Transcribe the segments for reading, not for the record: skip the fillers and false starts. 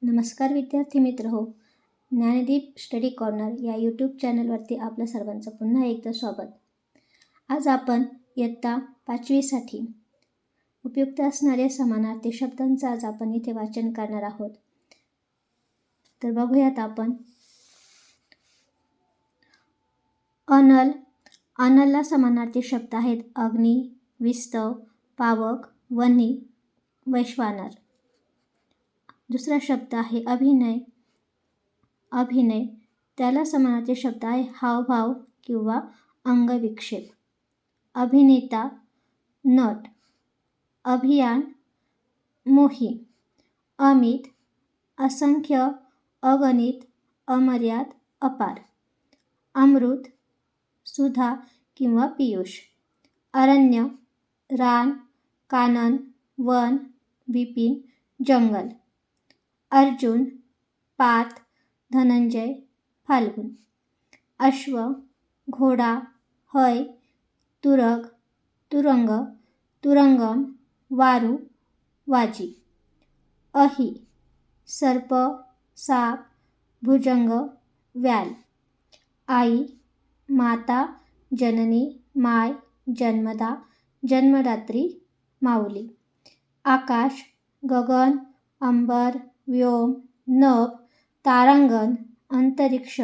नमस्कार विद्यार्थी मित्र हो. ज्ञानदीप स्टडी कॉर्नर या यूट्यूब चॅनलवरती आपलं सर्वांचं पुन्हा एकदा स्वागत. आज आपण इयत्ता 5वीसाठी उपयुक्त असणारे समानार्थी शब्दांचं आज आपण इथे वाचन करणार आहोत. तर बघूयात आपण. अनल. अनलला समानार्थी शब्द आहेत अग्नी, विस्तव, पावक, वन्ही, वैश्वानर. दुसरा शब्द आहे अभिनय. अभिनय त्याला समानार्थी शब्द आहे हावभाव किंवा अंगविक्षेप. अभिनेता, नट. अभियान, मोहीम. अमित, असंख्य, अगणित, अमर्याद, अपार. अमृत, सुधा किंवा पियुष. अरण्य, रान, कानन, वन, विपिन, जंगल. अर्जुन, पार्थ, धनंजय, फाल्गुन. अश्व, घोडा, हय, तुरग, तुरंग, तुरंगम, वारू, वाजी. अही, सर्प, साप, भुजंग, व्याल. आई, माता, जननी, माय, जन्मदा, जन्मदात्री, माऊली. आकाश, गगन, अंबर, व्योम, नभ, तारांगण, अंतरिक्ष,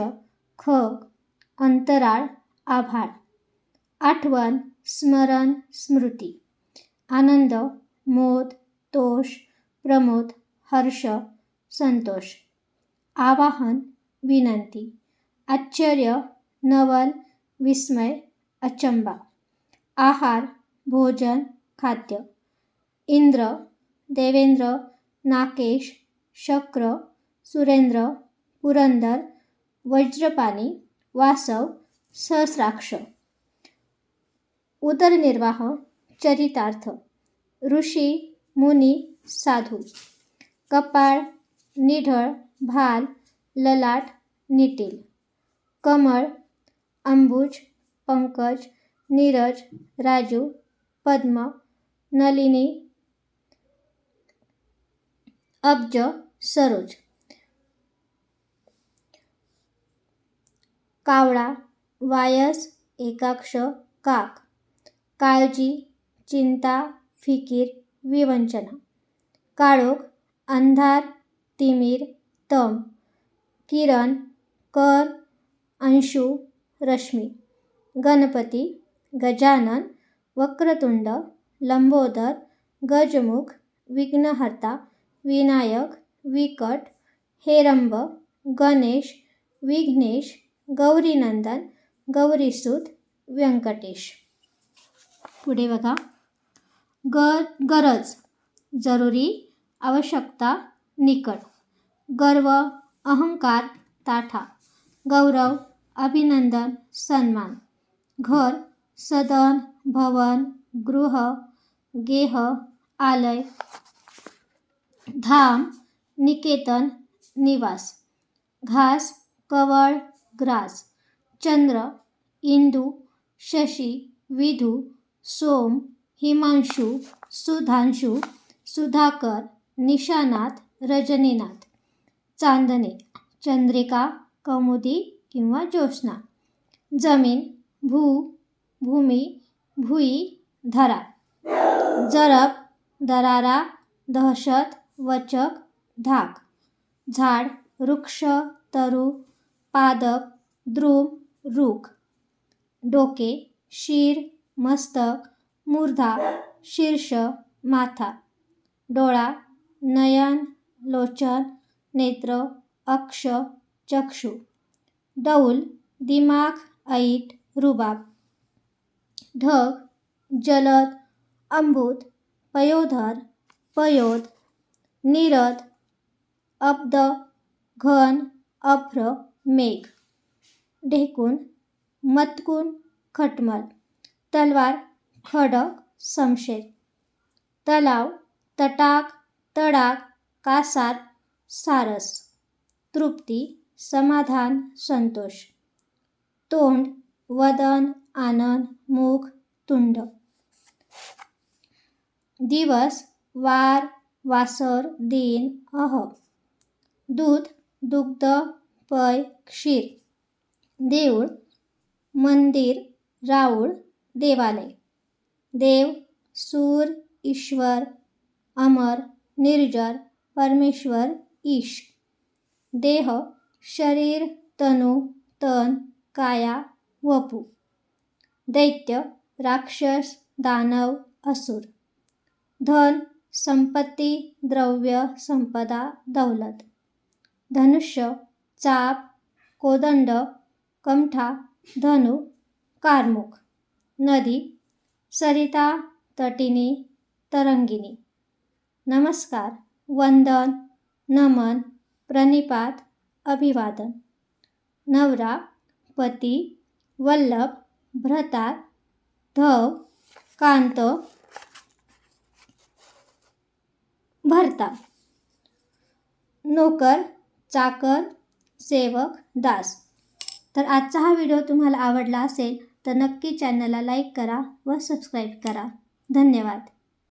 खग, अंतराळ, आभाळ. आठवण, स्मरण, स्मृती. आनंद, मोद, तोष, प्रमोद, हर्ष, संतोष. आवाहन, विनंती. आश्चर्य, नवल, विस्मय, अचंबा. आहार, भोजन, खाद्य. इंद्र, देवेंद्र, नाकेश, शक्र, सुरेंद्र, पुरंदर, वज्रपाणी, वासव, सहस्राक्ष. उदरनिर्वाह, चरितार्थ. ऋषी, मुनी, साधू. कपाळ, निढळ, भाल, ललाट, निटील. कमळ, अंबुज, पंकज, नीरज, राजू, पद्म, नलिनी, अब्ज, सरोज. कावळा, वायस, एकाक्ष, काक. काळजी, चिंता, फिकीर, विवंचना. काळोख, अंधार, तिमीर, तम. किरण, कर, अंशू, रश्मी. गणपती, गजानन, वक्रतुंड, लंबोदर, गजमुख, विघ्नहर्ता, विनायक, विकट, हेरंब, गणेश, विघ्नेश, गौरीनंदन, गौरीसूत, व्यंकटेश. पुढे बघा. गरज, जरुरी, आवश्यकता, निकट. गर्व, अहंकार, ताठा. गौरव, अभिनंदन, सन्मान. घर, सदन, भवन, गृह, गेह, आलय. धाम, निकेतन, निवास. घास, कवळ, ग्रास. चंद्र, इंदू, शशी, विधू, सोम, हिमांशू, सुधांशू, सुधाकर, निशानाथ, रजनीनाथ. चांदणे, चंद्रिका, कौमुदी किंवा ज्योत्स्ना. जमीन, भू, भूमी, भुई, धरा. जरब, दरारा, दहशत, वचक, धाक. झाड, वृक्ष, तरु, पादप, द्रुम, रूख. डोके, शिर, मस्तक, मूर्धा, शीर्ष, माथा. डोळा, नयन, लोचन, नेत्र, अक्ष, चक्षु. डौल, दिमाग, ऐट, रुबाब. ढग, जलद, अंबुत, पयोधर, पयोद. नीरद, अब्द, घन, अभ्र, मेघ. ढेकून, मतकून, खटमल. तलवार, खडक, समशेर. तलाव, तटाक, तडाक, कासार, सारस. तृप्ती, समाधान, संतोष. तोंड, वदन, आनंद, मुख, तुंड. दिवस, वार, वासर, दिन, अह. दूध, दुग्ध, पय, क्षीर. देऊळ, मंदिर, राऊळ, देवालय. देव, सूर, ईश्वर, अमर, निर्जर, परमेश्वर, ईश. देह, शरीर, तनु, तन, काया, वपू. दैत्य, राक्षस, दानव, असुर. धन, संपत्ती, द्रव्य, संपदा, दौलत. धनुष्य, चाप, कोदंड, कमठा, धनु, कारमुख. नदी, सरिता, तटिनी, तरंगिणी. नमस्कार, वंदन, नमन, प्रणिपात, अभिवादन. नवरा, पती, वल्लभ, भ्रतार, धव, कांत, भरता. नोकर, चाकर, सेवक, दास. तर आजचा हा व्हिडिओ तुम्हाला आवडला असेल तर नक्की चॅनलला लाईक करा व सबस्क्राईब करा. धन्यवाद.